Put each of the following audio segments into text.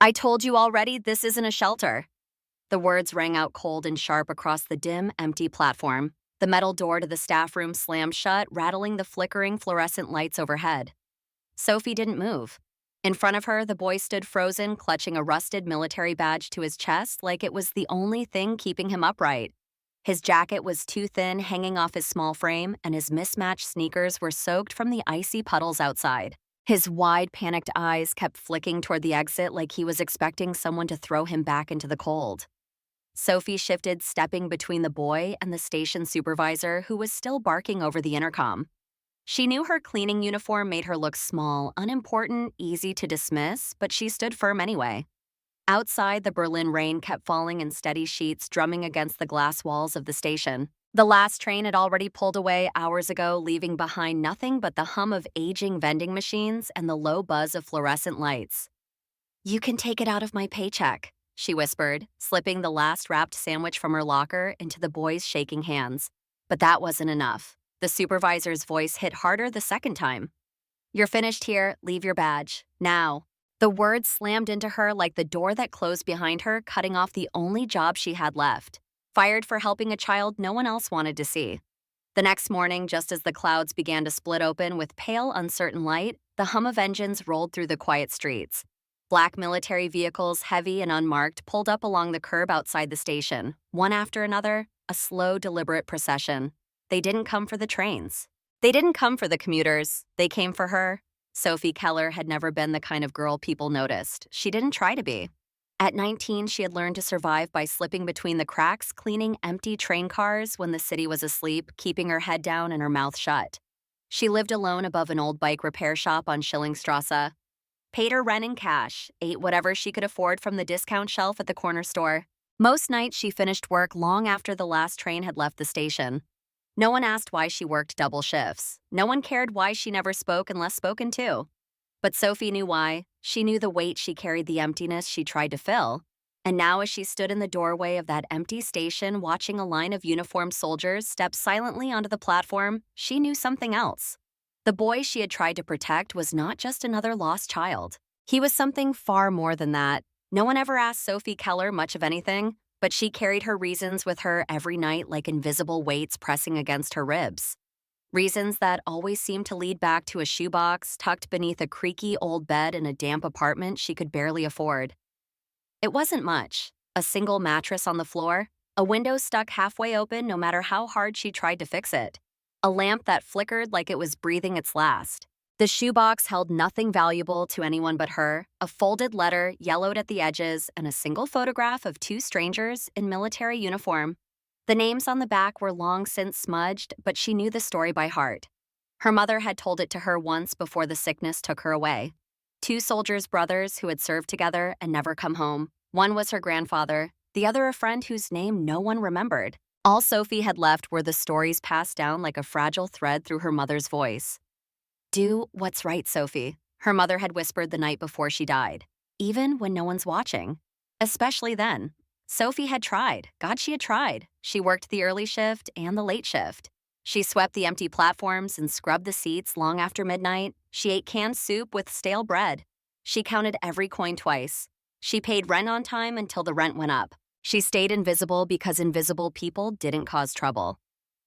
I told you already, this isn't a shelter. The words rang out cold and sharp across the dim, empty platform. The metal door to the staff room slammed shut, rattling the flickering fluorescent lights overhead. Sophie didn't move. In front of her, the boy stood frozen, clutching a rusted military badge to his chest like it was the only thing keeping him upright. His jacket was too thin, hanging off his small frame, and his mismatched sneakers were soaked from the icy puddles outside. His wide, panicked eyes kept flicking toward the exit like he was expecting someone to throw him back into the cold. Sophie shifted, stepping between the boy and the station supervisor, who was still barking over the intercom. She knew her cleaning uniform made her look small, unimportant, easy to dismiss, but she stood firm anyway. Outside, the Berlin rain kept falling in steady sheets, drumming against the glass walls of the station. The last train had already pulled away hours ago, leaving behind nothing but the hum of aging vending machines and the low buzz of fluorescent lights. "You can take it out of my paycheck," she whispered, slipping the last wrapped sandwich from her locker into the boy's shaking hands. But that wasn't enough. The supervisor's voice hit harder the second time. "You're finished here. Leave your badge. Now." The words slammed into her like the door that closed behind her, cutting off the only job she had left. Fired for helping a child no one else wanted to see. The next morning, just as the clouds began to split open with pale, uncertain light, the hum of engines rolled through the quiet streets. Black military vehicles, heavy and unmarked, pulled up along the curb outside the station, one after another, a slow, deliberate procession. They didn't come for the trains. They didn't come for the commuters. They came for her. Sofie Keller had never been the kind of girl people noticed. She didn't try to be. At 19, she had learned to survive by slipping between the cracks, cleaning empty train cars when the city was asleep, keeping her head down and her mouth shut. She lived alone above an old bike repair shop on Schillingstrasse, paid her rent in cash, ate whatever she could afford from the discount shelf at the corner store. Most nights, she finished work long after the last train had left the station. No one asked why she worked double shifts. No one cared why she never spoke unless spoken to. But Sophie knew why. She knew the weight she carried, the emptiness she tried to fill. And now, as she stood in the doorway of that empty station, watching a line of uniformed soldiers step silently onto the platform, she knew something else. The boy she had tried to protect was not just another lost child. He was something far more than that. No one ever asked Sofie Keller much of anything, but she carried her reasons with her every night like invisible weights pressing against her ribs. Reasons that always seemed to lead back to a shoebox tucked beneath a creaky old bed in a damp apartment she could barely afford. It wasn't much. A single mattress on the floor, a window stuck halfway open no matter how hard she tried to fix it, a lamp that flickered like it was breathing its last. The shoebox held nothing valuable to anyone but her, a folded letter yellowed at the edges and a single photograph of two strangers in military uniform. The names on the back were long since smudged, but she knew the story by heart. Her mother had told it to her once before the sickness took her away. Two soldiers' brothers who had served together and never come home. One was her grandfather, the other a friend whose name no one remembered. All Sophie had left were the stories passed down like a fragile thread through her mother's voice. "Do what's right, Sophie," her mother had whispered the night before she died, even when no one's watching. Especially then. Sophie had tried. God, she had tried. She worked the early shift and the late shift. She swept the empty platforms and scrubbed the seats long after midnight. She ate canned soup with stale bread. She counted every coin twice. She paid rent on time until the rent went up. She stayed invisible because invisible people didn't cause trouble.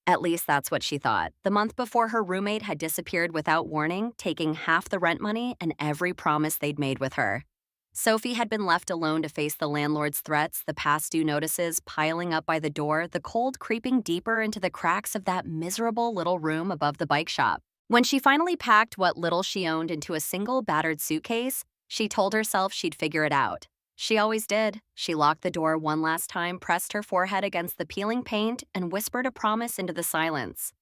At least that's what she thought. The month before, her roommate had disappeared without warning, taking half the rent money and every promise they'd made with her. Sophie had been left alone to face the landlord's threats, the past due notices piling up by the door, the cold creeping deeper into the cracks of that miserable little room above the bike shop. When she finally packed what little she owned into a single battered suitcase, she told herself she'd figure it out. She always did. She locked the door one last time, pressed her forehead against the peeling paint, and whispered a promise into the silence.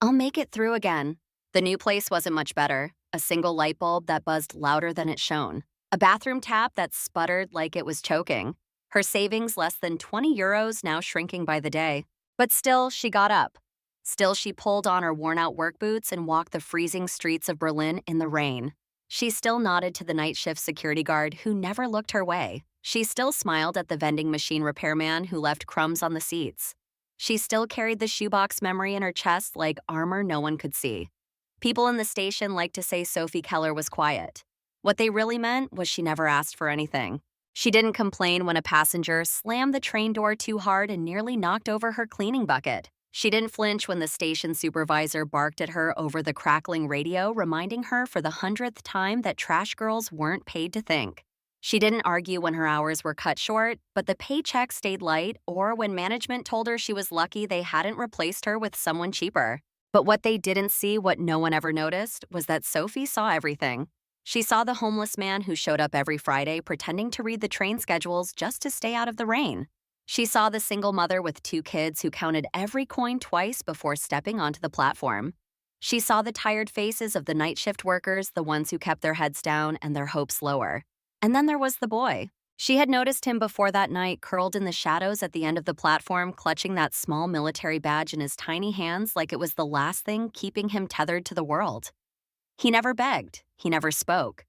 "I'll make it through again." The new place wasn't much better. A single light bulb that buzzed louder than it shone. A bathroom tap that sputtered like it was choking. Her savings less than 20 euros, now shrinking by the day. But still, she got up. Still, she pulled on her worn-out work boots and walked the freezing streets of Berlin in the rain. She still nodded to the night shift security guard who never looked her way. She still smiled at the vending machine repairman who left crumbs on the seats. She still carried the shoebox memory in her chest like armor no one could see. People in the station liked to say Sofie Keller was quiet. What they really meant was she never asked for anything. She didn't complain when a passenger slammed the train door too hard and nearly knocked over her cleaning bucket. She didn't flinch when the station supervisor barked at her over the crackling radio, reminding her for the 100th time that trash girls weren't paid to think. She didn't argue when her hours were cut short, but the paycheck stayed light, or when management told her she was lucky they hadn't replaced her with someone cheaper. But what they didn't see, what no one ever noticed, was that Sofie saw everything. She saw the homeless man who showed up every Friday pretending to read the train schedules just to stay out of the rain. She saw the single mother with 2 kids who counted every coin twice before stepping onto the platform. She saw the tired faces of the night shift workers, the ones who kept their heads down and their hopes lower. And then there was the boy. She had noticed him before that night, curled in the shadows at the end of the platform, clutching that small military badge in his tiny hands like it was the last thing keeping him tethered to the world. He never begged. He never spoke.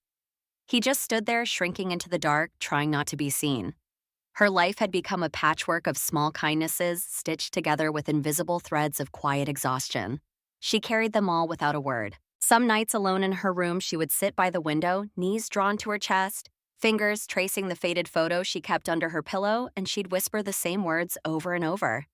He just stood there, shrinking into the dark, trying not to be seen. Her life had become a patchwork of small kindnesses stitched together with invisible threads of quiet exhaustion. She carried them all without a word. Some nights alone in her room, she would sit by the window, knees drawn to her chest, fingers tracing the faded photo she kept under her pillow, and she'd whisper the same words over and over.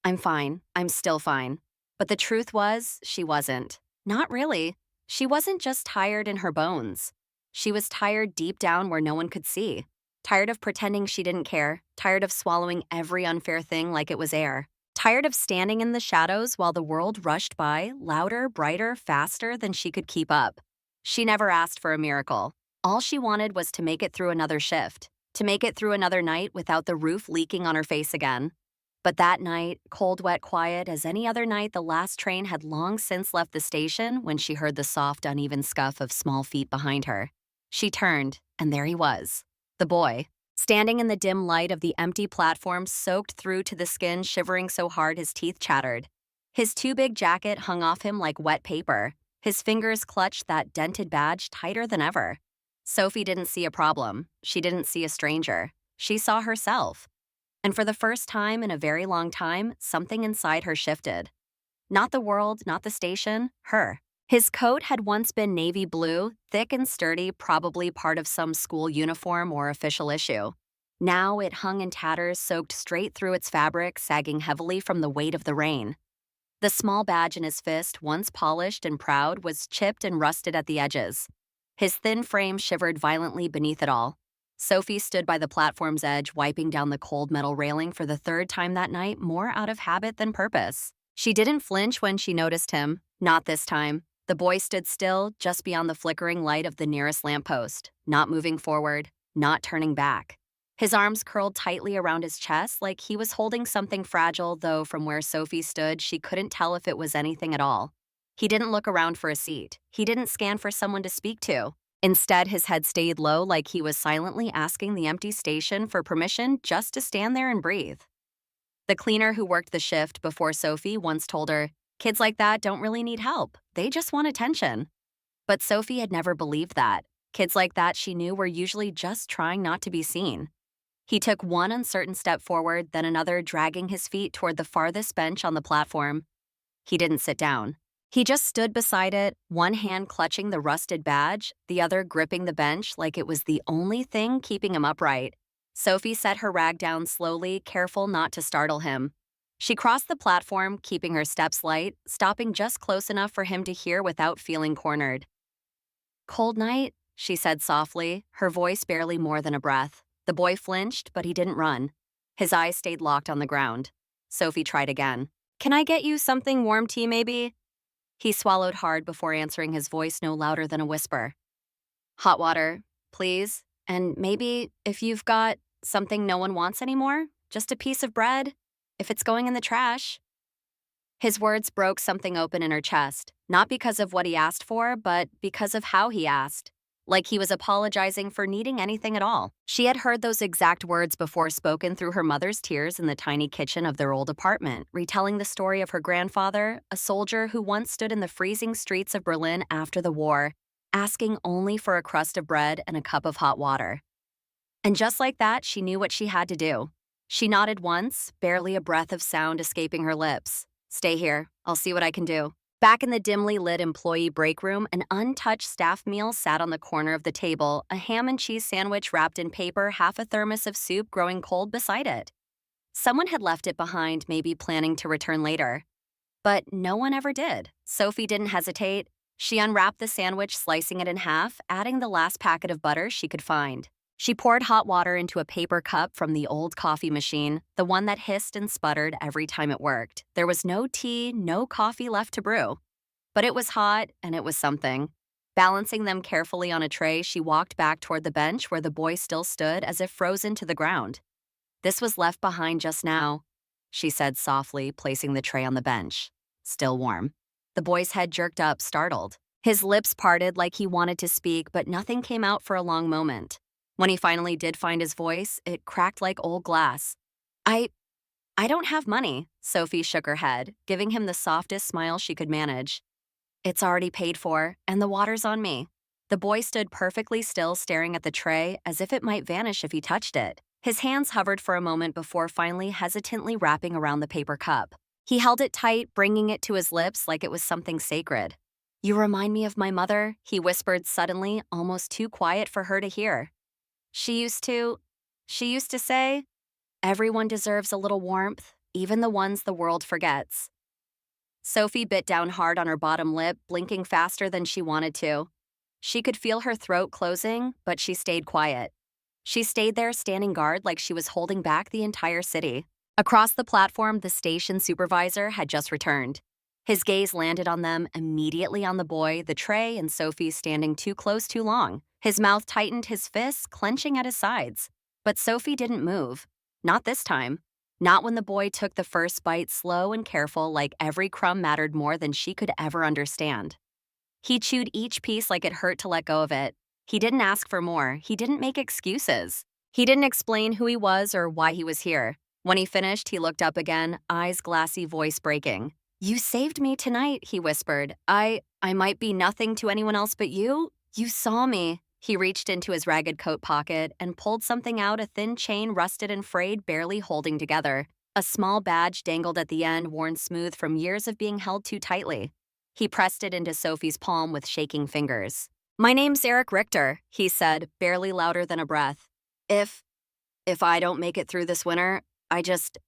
I'm fine. I'm still fine. But the truth was, she wasn't. Not really. She wasn't just tired in her bones. She was tired deep down where no one could see. Tired of pretending she didn't care. Tired of swallowing every unfair thing like it was air. Tired of standing in the shadows while the world rushed by, louder, brighter, faster than she could keep up. She never asked for a miracle. All she wanted was to make it through another shift, to make it through another night without the roof leaking on her face again. But that night, cold, wet, quiet as any other night, the last train had long since left the station when she heard the soft, uneven scuff of small feet behind her. She turned, and there he was, the boy, standing in the dim light of the empty platform, soaked through to the skin, shivering so hard his teeth chattered. His too big jacket hung off him like wet paper. His fingers clutched that dented badge tighter than ever. Sofie didn't see a problem. She didn't see a stranger. She saw herself. And for the first time in a very long time, something inside her shifted. Not the world, not the station, her. His coat had once been navy blue, thick and sturdy, probably part of some school uniform or official issue. Now it hung in tatters, soaked straight through its fabric, sagging heavily from the weight of the rain. The small badge in his fist, once polished and proud, was chipped and rusted at the edges. His thin frame shivered violently beneath it all. Sofie stood by the platform's edge, wiping down the cold metal railing for the 3rd time that night, more out of habit than purpose. She didn't flinch when she noticed him. Not this time. The boy stood still, just beyond the flickering light of the nearest lamppost, not moving forward, not turning back. His arms curled tightly around his chest like he was holding something fragile, though from where Sofie stood, she couldn't tell if it was anything at all. He didn't look around for a seat. He didn't scan for someone to speak to. Instead, his head stayed low like he was silently asking the empty station for permission just to stand there and breathe. The cleaner who worked the shift before Sofie once told her, "Kids like that don't really need help. They just want attention." But Sofie had never believed that. Kids like that, she knew, were usually just trying not to be seen. He took one uncertain step forward, then another, dragging his feet toward the farthest bench on the platform. He didn't sit down. He just stood beside it, one hand clutching the rusted badge, the other gripping the bench like it was the only thing keeping him upright. Sofie set her rag down slowly, careful not to startle him. She crossed the platform, keeping her steps light, stopping just close enough for him to hear without feeling cornered. "Cold night?" she said softly, her voice barely more than a breath. The boy flinched, but he didn't run. His eyes stayed locked on the ground. Sofie tried again. "Can I get you something warm tea, maybe?" He swallowed hard before answering, his voice no louder than a whisper. "Hot water, please. And maybe, if you've got something no one wants anymore, just a piece of bread, if it's going in the trash." His words broke something open in her chest, not because of what he asked for, but because of how he asked. Like he was apologizing for needing anything at all. She had heard those exact words before, spoken through her mother's tears in the tiny kitchen of their old apartment, retelling the story of her grandfather, a soldier who once stood in the freezing streets of Berlin after the war, asking only for a crust of bread and a cup of hot water. And just like that, she knew what she had to do. She nodded once, barely a breath of sound escaping her lips. "Stay here. I'll see what I can do." Back in the dimly lit employee break room, an untouched staff meal sat on the corner of the table, a ham and cheese sandwich wrapped in paper, half a thermos of soup growing cold beside it. Someone had left it behind, maybe planning to return later. But no one ever did. Sophie didn't hesitate. She unwrapped the sandwich, slicing it in half, adding the last packet of butter she could find. She poured hot water into a paper cup from the old coffee machine, the one that hissed and sputtered every time it worked. There was no tea, no coffee left to brew. But it was hot, and it was something. Balancing them carefully on a tray, she walked back toward the bench where the boy still stood as if frozen to the ground. "This was left behind just now," she said softly, placing the tray on the bench. Still warm. The boy's head jerked up, startled. His lips parted like he wanted to speak, but nothing came out for a long moment. When he finally did find his voice, it cracked like old glass. I I don't have money," Sophie shook her head, giving him the softest smile she could manage. "It's already paid for, and the water's on me." The boy stood perfectly still, staring at the tray as if it might vanish if he touched it. His hands hovered for a moment before finally hesitantly wrapping around the paper cup. He held it tight, bringing it to his lips like it was something sacred. "You remind me of my mother," he whispered suddenly, almost too quiet for her to hear. She used to say, "Everyone deserves a little warmth, even the ones the world forgets." Sophie bit down hard on her bottom lip, blinking faster than she wanted to. She could feel her throat closing, but she stayed quiet. She stayed there standing guard like she was holding back the entire city. Across the platform, the station supervisor had just returned. His gaze landed on them, immediately on the boy, the tray, and Sophie standing too close too long. His mouth tightened, his fists clenching at his sides. But Sophie didn't move. Not this time. Not when the boy took the first bite, slow and careful, like every crumb mattered more than she could ever understand. He chewed each piece like it hurt to let go of it. He didn't ask for more. He didn't make excuses. He didn't explain who he was or why he was here. When he finished, he looked up again, eyes glassy, voice breaking. "You saved me tonight," he whispered. I might be nothing to anyone else but you. You saw me." He reached into his ragged coat pocket and pulled something out, a thin chain rusted and frayed, barely holding together. A small badge dangled at the end, worn smooth from years of being held too tightly. He pressed it into Sophie's palm with shaking fingers. "My name's Eric Richter," he said, barely louder than a breath. If I don't make it through this winter, I just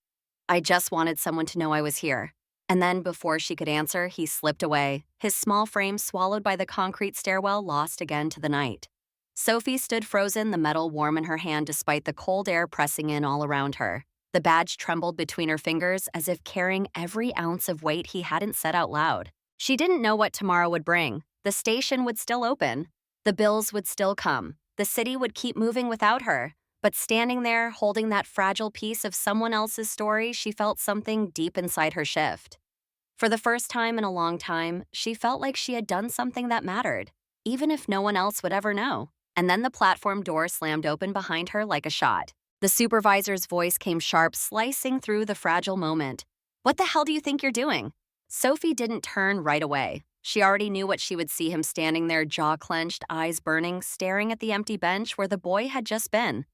wanted someone to know I was here." And then, before she could answer, he slipped away, his small frame swallowed by the concrete stairwell, lost again to the night. Sophie stood frozen, the metal warm in her hand despite the cold air pressing in all around her. The badge trembled between her fingers as if carrying every ounce of weight he hadn't said out loud. She didn't know what tomorrow would bring. The station would still open. The bills would still come. The city would keep moving without her. But standing there, holding that fragile piece of someone else's story, she felt something deep inside her shift. For the first time in a long time, she felt like she had done something that mattered, even if no one else would ever know. And then the platform door slammed open behind her like a shot. The supervisor's voice came sharp, slicing through the fragile moment. "What the hell do you think you're doing?" Sophie didn't turn right away. She already knew what she would see, him standing there, jaw clenched, eyes burning, staring at the empty bench where the boy had just been.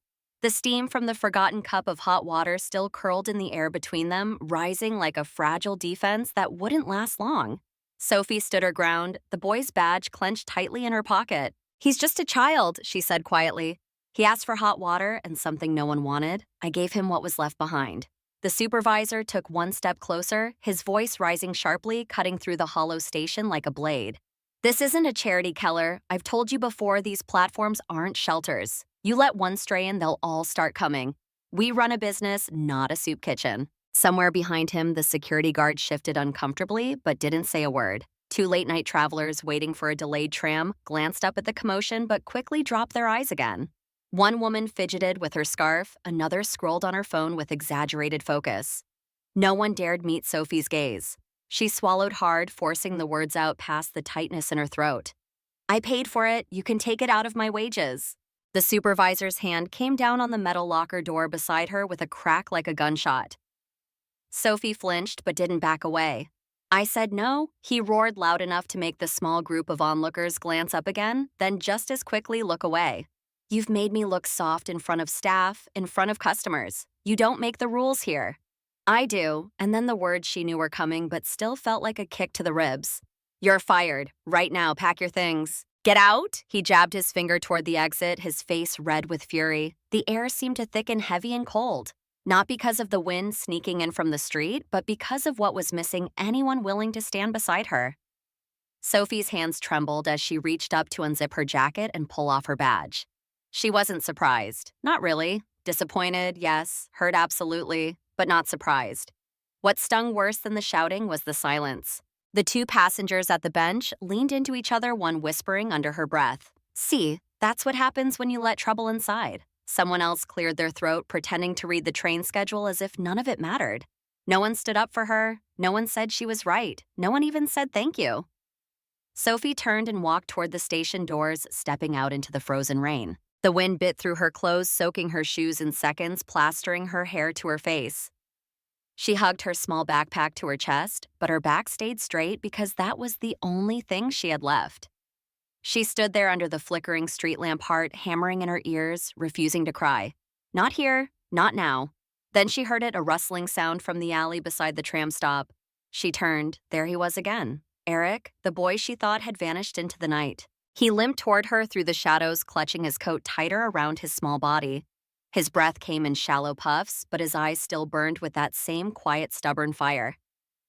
The steam from the forgotten cup of hot water still curled in the air between them, rising like a fragile defense that wouldn't last long. Sophie stood her ground, the boy's badge clenched tightly in her pocket. "He's just a child," she said quietly. "He asked for hot water and something no one wanted. I gave him what was left behind." The supervisor took one step closer, his voice rising sharply, cutting through the hollow station like a blade. "This isn't a charity, Keller. I've told you before, these platforms aren't shelters. You let one stray in, they'll all start coming. We run a business, not a soup kitchen." Somewhere behind him, the security guard shifted uncomfortably, but didn't say a word. Two late-night travelers waiting for a delayed tram glanced up at the commotion but quickly dropped their eyes again. One woman fidgeted with her scarf, another scrolled on her phone with exaggerated focus. No one dared meet Sophie's gaze. She swallowed hard, forcing the words out past the tightness in her throat. "I paid for it. You can take it out of my wages." The supervisor's hand came down on the metal locker door beside her with a crack like a gunshot. Sophie flinched but didn't back away. "I said no," he roared loud enough to make the small group of onlookers glance up again, then just as quickly look away. "You've made me look soft in front of staff, in front of customers. You don't make the rules here." "I do," and then the words she knew were coming but still felt like a kick to the ribs. You're fired. Right now, pack your things. Get out! He jabbed his finger toward the exit, his face red with fury. The air seemed to thicken heavy and cold. Not because of the wind sneaking in from the street, but because of what was missing anyone willing to stand beside her. Sophie's hands trembled as she reached up to unzip her jacket and pull off her badge. She wasn't surprised. Not really. Disappointed, yes. Hurt, absolutely. But not surprised. What stung worse than the shouting was the silence. The two passengers at the bench leaned into each other, one whispering under her breath. See, that's what happens when you let trouble inside. Someone else cleared their throat, pretending to read the train schedule as if none of it mattered. No one stood up for her. No one said she was right. No one even said thank you. Sophie turned and walked toward the station doors, stepping out into the frozen rain. The wind bit through her clothes, soaking her shoes in seconds, plastering her hair to her face. She hugged her small backpack to her chest, but her back stayed straight because that was the only thing she had left. She stood there under the flickering street lamp, heart hammering in her ears, refusing to cry. Not here, not now. Then she heard a rustling sound from the alley beside the tram stop. She turned. There he was again. Eric, the boy she thought had vanished into the night. He limped toward her through the shadows, clutching his coat tighter around his small body. His breath came in shallow puffs, but his eyes still burned with that same quiet, stubborn fire.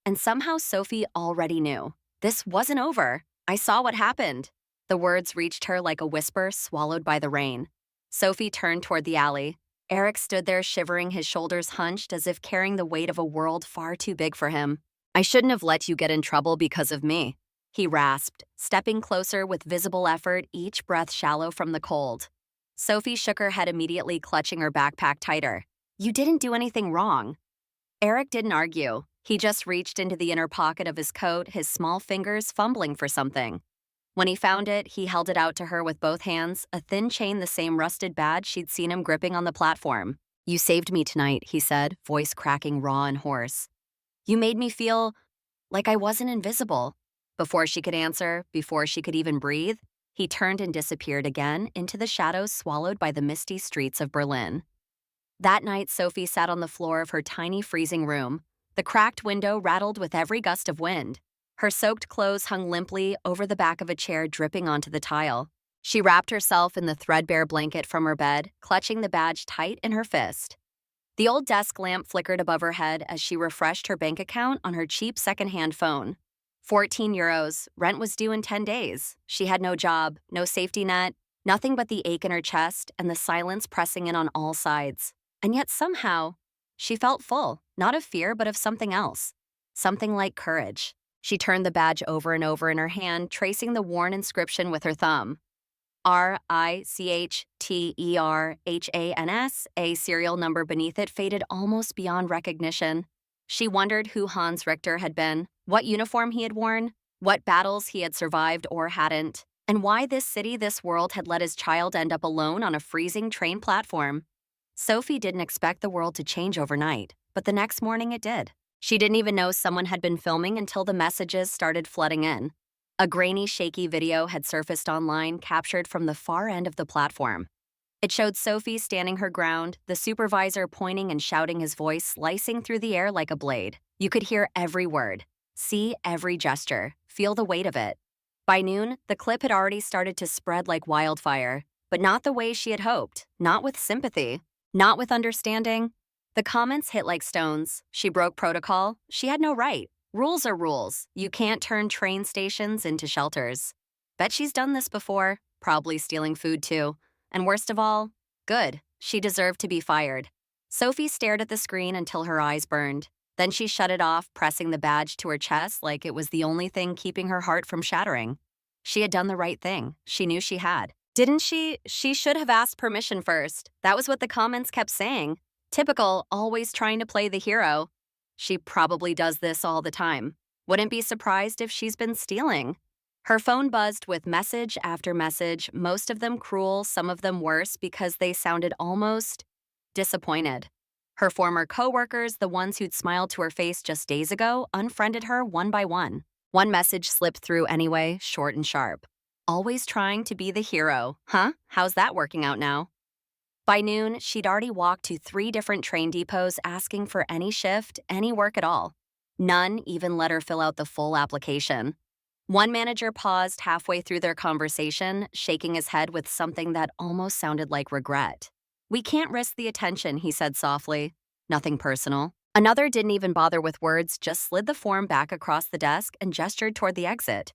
And somehow Sophie already knew. This wasn't over. I saw what happened. The words reached her like a whisper swallowed by the rain. Sophie turned toward the alley. Eric stood there shivering, his shoulders hunched as if carrying the weight of a world far too big for him. I shouldn't have let you get in trouble because of me, he rasped, stepping closer with visible effort, each breath shallow from the cold. Sophie shook her head immediately, clutching her backpack tighter. You didn't do anything wrong. Eric didn't argue. He just reached into the inner pocket of his coat, his small fingers fumbling for something. When he found it, he held it out to her with both hands, a thin chain the same rusted badge she'd seen him gripping on the platform. You saved me tonight, he said, voice cracking raw and hoarse. You made me feel like I wasn't invisible. Before she could answer, before she could even breathe, he turned and disappeared again into the shadows swallowed by the misty streets of Berlin. That night, Sophie sat on the floor of her tiny freezing room. The cracked window rattled with every gust of wind. Her soaked clothes hung limply over the back of a chair, dripping onto the tile. She wrapped herself in the threadbare blanket from her bed, clutching the badge tight in her fist. The old desk lamp flickered above her head as she refreshed her bank account on her cheap secondhand phone. 14 euros. Rent was due in 10 days. She had no job, no safety net, nothing but the ache in her chest and the silence pressing in on all sides. And yet somehow, she felt full, not of fear, but of something else. Something like courage. She turned the badge over and over in her hand, tracing the worn inscription with her thumb. RICHTERHANS, a serial number beneath it faded almost beyond recognition. She wondered who Hans Richter had been, what uniform he had worn, what battles he had survived or hadn't, and why this city, this world had let his child end up alone on a freezing train platform. Sophie didn't expect the world to change overnight, but the next morning it did. She didn't even know someone had been filming until the messages started flooding in. A grainy, shaky video had surfaced online, captured from the far end of the platform. It showed Sophie standing her ground, the supervisor pointing and shouting, his voice slicing through the air like a blade. You could hear every word, see every gesture, feel the weight of it. By noon, the clip had already started to spread like wildfire, but not the way she had hoped, not with sympathy, not with understanding. The comments hit like stones. She broke protocol. She had no right. Rules are rules. You can't turn train stations into shelters. Bet she's done this before, probably stealing food too. And worst of all, good. She deserved to be fired. Sophie stared at the screen until her eyes burned. Then she shut it off, pressing the badge to her chest like it was the only thing keeping her heart from shattering. She had done the right thing. She knew she had. Didn't she? She should have asked permission first. That was what the comments kept saying. Typical, always trying to play the hero. She probably does this all the time. Wouldn't be surprised if she's been stealing. Her phone buzzed with message after message, most of them cruel, some of them worse because they sounded almost disappointed. Her former coworkers, the ones who'd smiled to her face just days ago, unfriended her one by one. One message slipped through anyway, short and sharp. Always trying to be the hero. Huh? How's that working out now? By noon, she'd already walked to 3 different train depots asking for any shift, any work at all. None even let her fill out the full application. One manager paused halfway through their conversation, shaking his head with something that almost sounded like regret. "We can't risk the attention," he said softly. "Nothing personal." Another didn't even bother with words, just slid the form back across the desk and gestured toward the exit.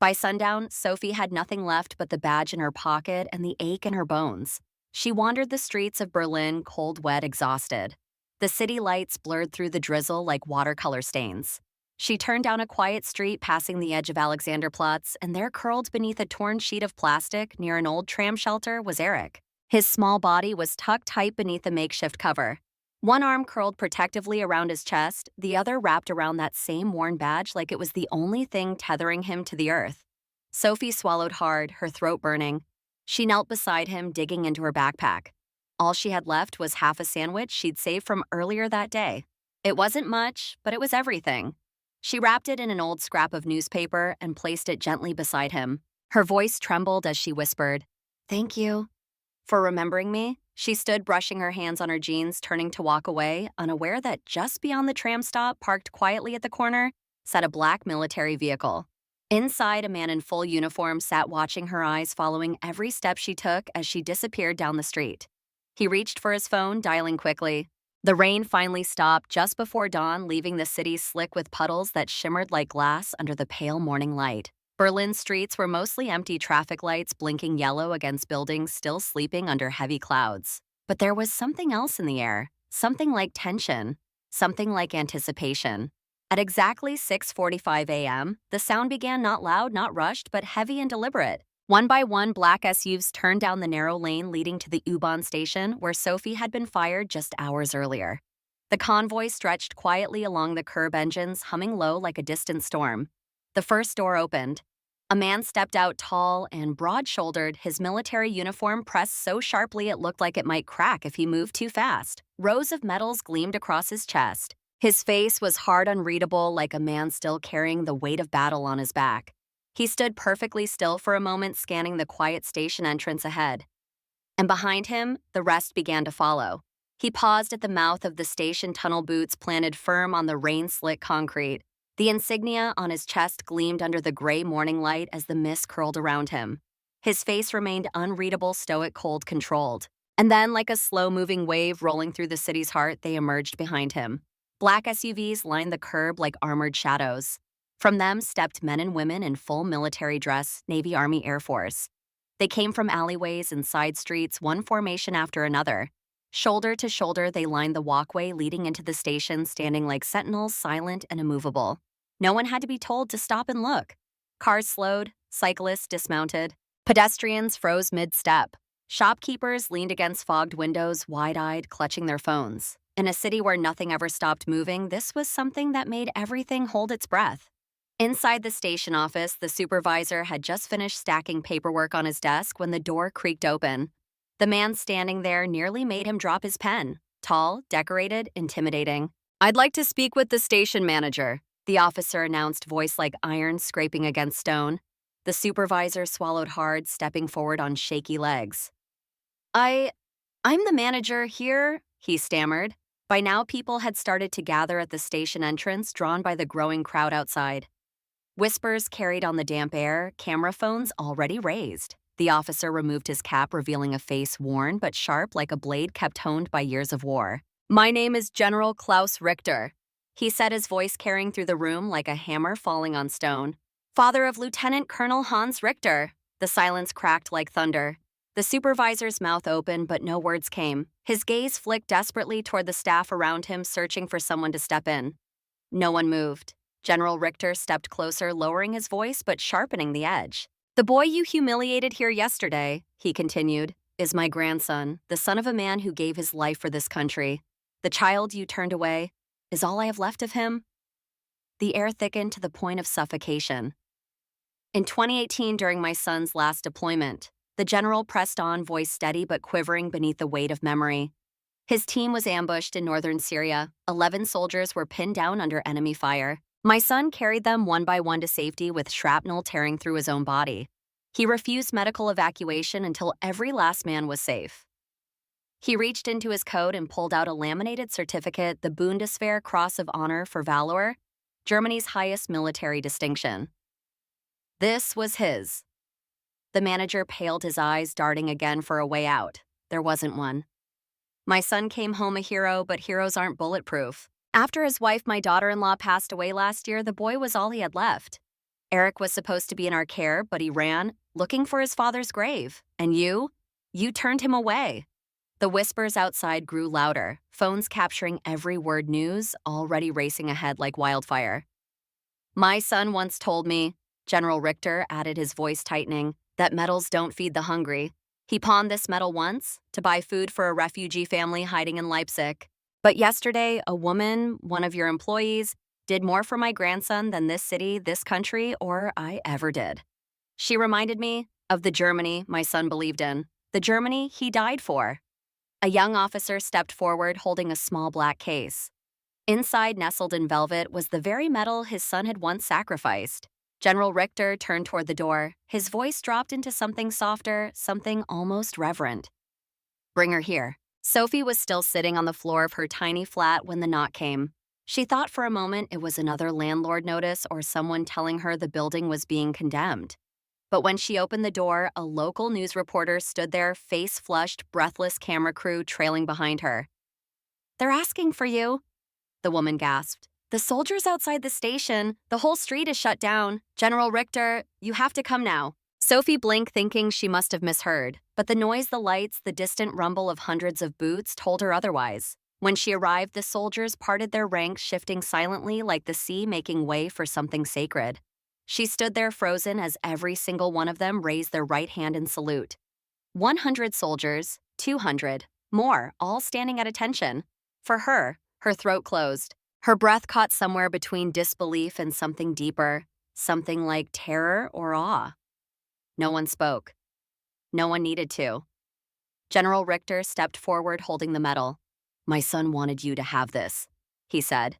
By sundown, Sophie had nothing left but the badge in her pocket and the ache in her bones. She wandered the streets of Berlin, cold, wet, exhausted. The city lights blurred through the drizzle like watercolor stains. She turned down a quiet street passing the edge of Alexanderplatz, and there, curled beneath a torn sheet of plastic near an old tram shelter, was Eric. His small body was tucked tight beneath a makeshift cover. One arm curled protectively around his chest, the other wrapped around that same worn badge like it was the only thing tethering him to the earth. Sophie swallowed hard, her throat burning. She knelt beside him, digging into her backpack. All she had left was half a sandwich she'd saved from earlier that day. It wasn't much, but it was everything. She wrapped it in an old scrap of newspaper and placed it gently beside him. Her voice trembled as she whispered, "Thank you for remembering me." She stood brushing her hands on her jeans, turning to walk away, unaware that just beyond the tram stop, parked quietly at the corner, sat a black military vehicle. Inside, a man in full uniform sat watching her eyes, following every step she took as she disappeared down the street. He reached for his phone, dialing quickly. The rain finally stopped just before dawn, leaving the city slick with puddles that shimmered like glass under the pale morning light. Berlin's streets were mostly empty traffic lights blinking yellow against buildings still sleeping under heavy clouds. But there was something else in the air, something like tension, something like anticipation. At exactly 6:45 a.m., the sound began, not loud, not rushed, but heavy and deliberate. One by one, black SUVs turned down the narrow lane leading to the U-Bahn station where Sophie had been fired just hours earlier. The convoy stretched quietly along the curb, engines humming low like a distant storm. The first door opened. A man stepped out, tall and broad-shouldered, his military uniform pressed so sharply it looked like it might crack if he moved too fast. Rows of medals gleamed across his chest. His face was hard, unreadable, like a man still carrying the weight of battle on his back. He stood perfectly still for a moment, scanning the quiet station entrance ahead. And behind him, the rest began to follow. He paused at the mouth of the station tunnel, boots planted firm on the rain-slick concrete. The insignia on his chest gleamed under the gray morning light as the mist curled around him. His face remained unreadable, stoic, cold, controlled. And then, like a slow-moving wave rolling through the city's heart, they emerged behind him. Black SUVs lined the curb like armored shadows. From them stepped men and women in full military dress, Navy, Army, Air Force. They came from alleyways and side streets, one formation after another. Shoulder to shoulder, they lined the walkway leading into the station, standing like sentinels, silent and immovable. No one had to be told to stop and look. Cars slowed, cyclists dismounted. Pedestrians froze mid-step. Shopkeepers leaned against fogged windows, wide-eyed, clutching their phones. In a city where nothing ever stopped moving, this was something that made everything hold its breath. Inside the station office, the supervisor had just finished stacking paperwork on his desk when the door creaked open. The man standing there nearly made him drop his pen. Tall, decorated, intimidating. "I'd like to speak with the station manager," the officer announced, voice like iron scraping against stone. The supervisor swallowed hard, stepping forward on shaky legs. I'm the manager here," he stammered. By now, people had started to gather at the station entrance, drawn by the growing crowd outside. Whispers carried on the damp air, camera phones already raised. The officer removed his cap, revealing a face worn but sharp like a blade kept honed by years of war. "My name is General Klaus Richter," he said, his voice carrying through the room like a hammer falling on stone. "Father of Lieutenant Colonel Hans Richter." The silence cracked like thunder. The supervisor's mouth opened, but no words came. His gaze flicked desperately toward the staff around him, searching for someone to step in. No one moved. General Richter stepped closer, lowering his voice but sharpening the edge. "The boy you humiliated here yesterday," he continued, "is my grandson, the son of a man who gave his life for this country. The child you turned away is all I have left of him." The air thickened to the point of suffocation. "In 2018, during my son's last deployment," the general pressed on, voice steady but quivering beneath the weight of memory. "His team was ambushed in northern Syria. 11 soldiers were pinned down under enemy fire. My son carried them one by one to safety with shrapnel tearing through his own body. He refused medical evacuation until every last man was safe." He reached into his coat and pulled out a laminated certificate, the Bundeswehr Cross of Honor for Valor, Germany's highest military distinction. This was his. The manager paled, his eyes darting again for a way out. There wasn't one. My son came home a hero, but heroes aren't bulletproof. After his wife, my daughter-in-law, passed away last year, the boy was all he had left. Eric was supposed to be in our care, but he ran, looking for his father's grave. And you turned him away. The whispers outside grew louder, phones capturing every word, news already racing ahead like wildfire. My son once told me, General Richter added, his voice tightening, that medals don't feed the hungry. He pawned this medal once to buy food for a refugee family hiding in Leipzig. But yesterday, a woman, one of your employees, did more for my grandson than this city, this country, or I ever did. She reminded me of the Germany my son believed in, the Germany he died for. A young officer stepped forward holding a small black case. Inside, nestled in velvet, was the very medal his son had once sacrificed. General Richter turned toward the door. His voice dropped into something softer, something almost reverent. Bring her here. Sofie was still sitting on the floor of her tiny flat when the knock came. She thought for a moment it was another landlord notice or someone telling her the building was being condemned. But when she opened the door, a local news reporter stood there, face-flushed, breathless camera crew trailing behind her. "They're asking for you," the woman gasped. "The soldiers outside the station. The whole street is shut down. General Richter, you have to come now." Sofie blinked, thinking she must have misheard. But the noise, the lights, the distant rumble of hundreds of boots told her otherwise. When she arrived, the soldiers parted their ranks, shifting silently like the sea making way for something sacred. She stood there frozen as every single one of them raised their right hand in salute. 100 soldiers, 200, more, all standing at attention. For her throat closed. Her breath caught somewhere between disbelief and something deeper, something like terror or awe. No one spoke. No one needed to. General Richter stepped forward holding the medal. "My son wanted you to have this," he said.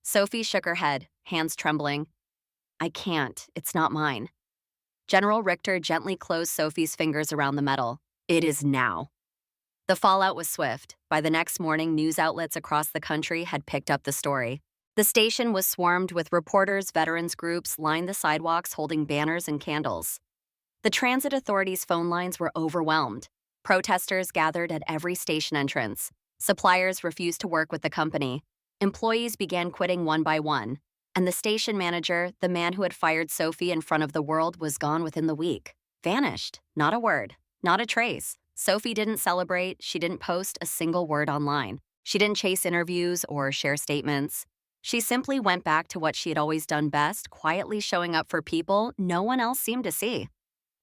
Sofie shook her head, hands trembling. "I can't. It's not mine." General Richter gently closed Sofie's fingers around the medal. "It is now." The fallout was swift. By the next morning, news outlets across the country had picked up the story. The station was swarmed with reporters, veterans groups lined the sidewalks holding banners and candles. The transit authorities' phone lines were overwhelmed. Protesters gathered at every station entrance. Suppliers refused to work with the company. Employees began quitting one by one. And the station manager, the man who had fired Sofie in front of the world, was gone within the week. Vanished. Not a word. Not a trace. Sofie didn't celebrate. She didn't post a single word online. She didn't chase interviews or share statements. She simply went back to what she had always done best, quietly showing up for people no one else seemed to see.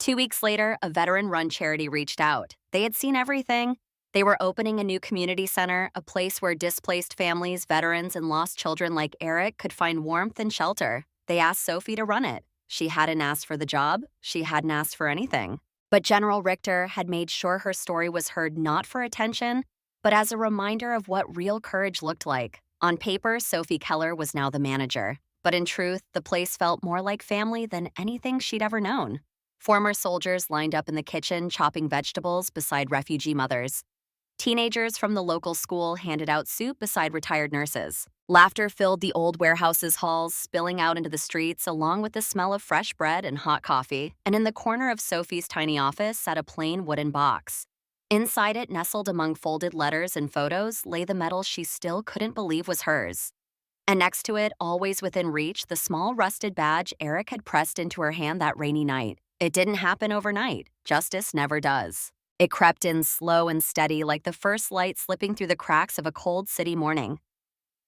2 weeks later, a veteran-run charity reached out. They had seen everything. They were opening a new community center, a place where displaced families, veterans, and lost children like Eric could find warmth and shelter. They asked Sofie to run it. She hadn't asked for the job. She hadn't asked for anything. But General Richter had made sure her story was heard not for attention, but as a reminder of what real courage looked like. On paper, Sofie Keller was now the manager. But in truth, the place felt more like family than anything she'd ever known. Former soldiers lined up in the kitchen, chopping vegetables beside refugee mothers. Teenagers from the local school handed out soup beside retired nurses. Laughter filled the old warehouse's halls, spilling out into the streets, along with the smell of fresh bread and hot coffee. And in the corner of Sofie's tiny office sat a plain wooden box. Inside it, nestled among folded letters and photos, lay the medal she still couldn't believe was hers. And next to it, always within reach, the small rusted badge Eric had pressed into her hand that rainy night. It didn't happen overnight. Justice never does. It crept in slow and steady like the first light slipping through the cracks of a cold city morning.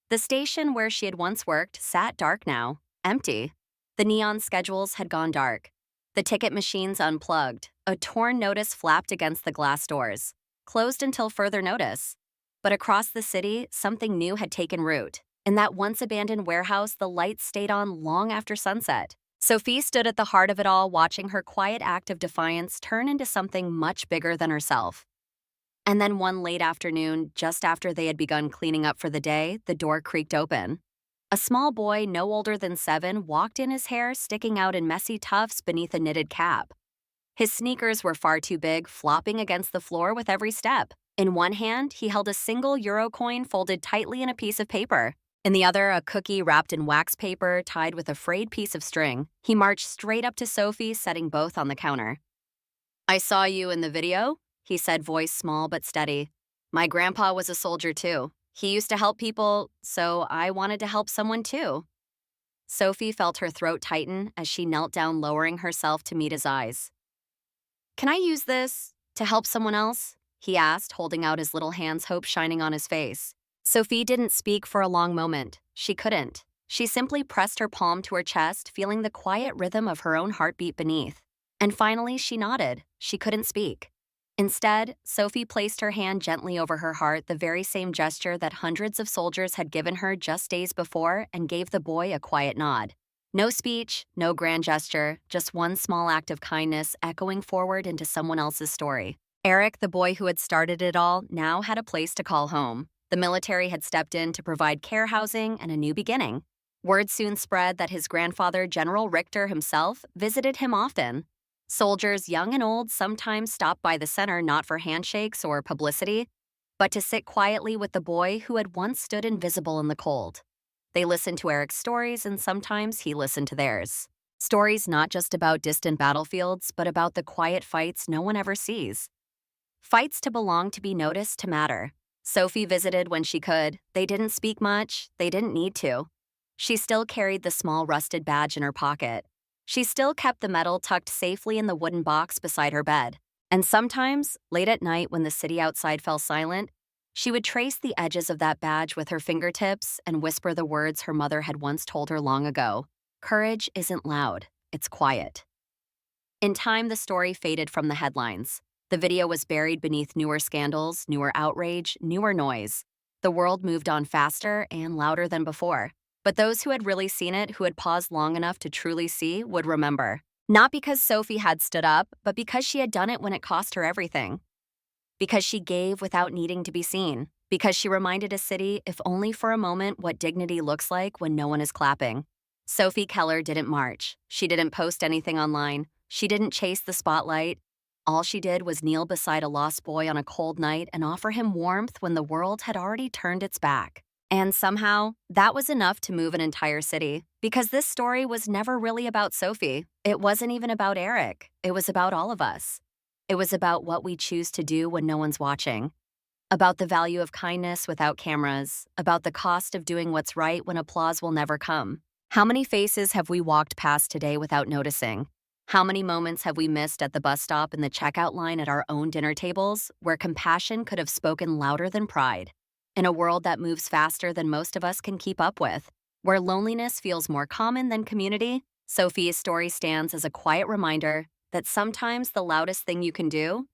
The station where she had once worked sat dark now, empty. The neon schedules had gone dark. The ticket machines unplugged. A torn notice flapped against the glass doors. Closed until further notice. But across the city, something new had taken root. In that once abandoned warehouse, the lights stayed on long after sunset. Sofie stood at the heart of it all, watching her quiet act of defiance turn into something much bigger than herself. And then one late afternoon, just after they had begun cleaning up for the day, the door creaked open. A small boy, no older than 7, walked in, his hair sticking out in messy tufts beneath a knitted cap. His sneakers were far too big, flopping against the floor with every step. In one hand, he held a single euro coin folded tightly in a piece of paper. In the other, a cookie wrapped in wax paper tied with a frayed piece of string. He marched straight up to Sofie, setting both on the counter. "I saw you in the video," he said, voice small but steady. "My grandpa was a soldier too. He used to help people, so I wanted to help someone too." Sofie felt her throat tighten as she knelt down, lowering herself to meet his eyes. "Can I use this to help someone else?" he asked, holding out his little hands, hope shining on his face. Sofie didn't speak for a long moment. She couldn't. She simply pressed her palm to her chest, feeling the quiet rhythm of her own heartbeat beneath. And finally, she nodded. She couldn't speak. Instead, Sofie placed her hand gently over her heart, the very same gesture that hundreds of soldiers had given her just days before, and gave the boy a quiet nod. No speech, no grand gesture, just one small act of kindness echoing forward into someone else's story. Eric, the boy who had started it all, now had a place to call home. The military had stepped in to provide care housing and a new beginning. Word soon spread that his grandfather, General Richter himself, visited him often. Soldiers, young and old, sometimes stopped by the center not for handshakes or publicity, but to sit quietly with the boy who had once stood invisible in the cold. They listened to Eric's stories, and sometimes he listened to theirs. Stories not just about distant battlefields, but about the quiet fights no one ever sees. Fights to belong, to be noticed, to matter. Sofie visited when she could. They didn't speak much. They didn't need to. She still carried the small rusted badge in her pocket. She still kept the medal tucked safely in the wooden box beside her bed. And sometimes, late at night when the city outside fell silent, she would trace the edges of that badge with her fingertips and whisper the words her mother had once told her long ago. Courage isn't loud, it's quiet. In time, the story faded from the headlines. The video was buried beneath newer scandals, newer outrage, newer noise. The world moved on faster and louder than before. But those who had really seen it, who had paused long enough to truly see, would remember. Not because Sofie had stood up, but because she had done it when it cost her everything. Because she gave without needing to be seen. Because she reminded a city, if only for a moment, what dignity looks like when no one is clapping. Sofie Keller didn't march. She didn't post anything online. She didn't chase the spotlight. All she did was kneel beside a lost boy on a cold night and offer him warmth when the world had already turned its back. And somehow, that was enough to move an entire city. Because this story was never really about Sofie. It wasn't even about Eric. It was about all of us. It was about what we choose to do when no one's watching. About the value of kindness without cameras. About the cost of doing what's right when applause will never come. How many faces have we walked past today without noticing? How many moments have we missed at the bus stop, in the checkout line, at our own dinner tables, where compassion could have spoken louder than pride? In a world that moves faster than most of us can keep up with, where loneliness feels more common than community, Sofie's story stands as a quiet reminder that sometimes the loudest thing you can do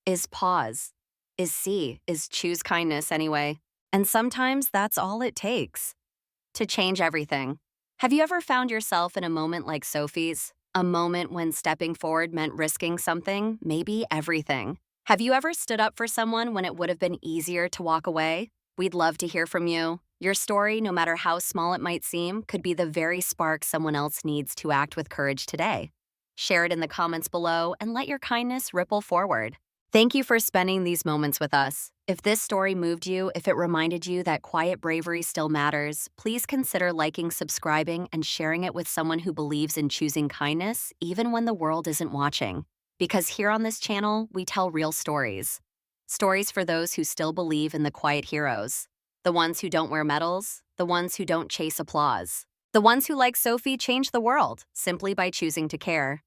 is pause, is choose kindness anyway. And sometimes that's all it takes to change everything. Have you ever found yourself in a moment like Sofie's? A moment when stepping forward meant risking something, maybe everything. Have you ever stood up for someone when it would have been easier to walk away? We'd love to hear from you. Your story, no matter how small it might seem, could be the very spark someone else needs to act with courage today. Share it in the comments below and let your kindness ripple forward. Thank you for spending these moments with us. If this story moved you, if it reminded you that quiet bravery still matters, please consider liking, subscribing, and sharing it with someone who believes in choosing kindness, even when the world isn't watching. Because here on this channel, we tell real stories. Stories for those who still believe in the quiet heroes. The ones who don't wear medals, the ones who don't chase applause. The ones who, like Sofie, change the world simply by choosing to care.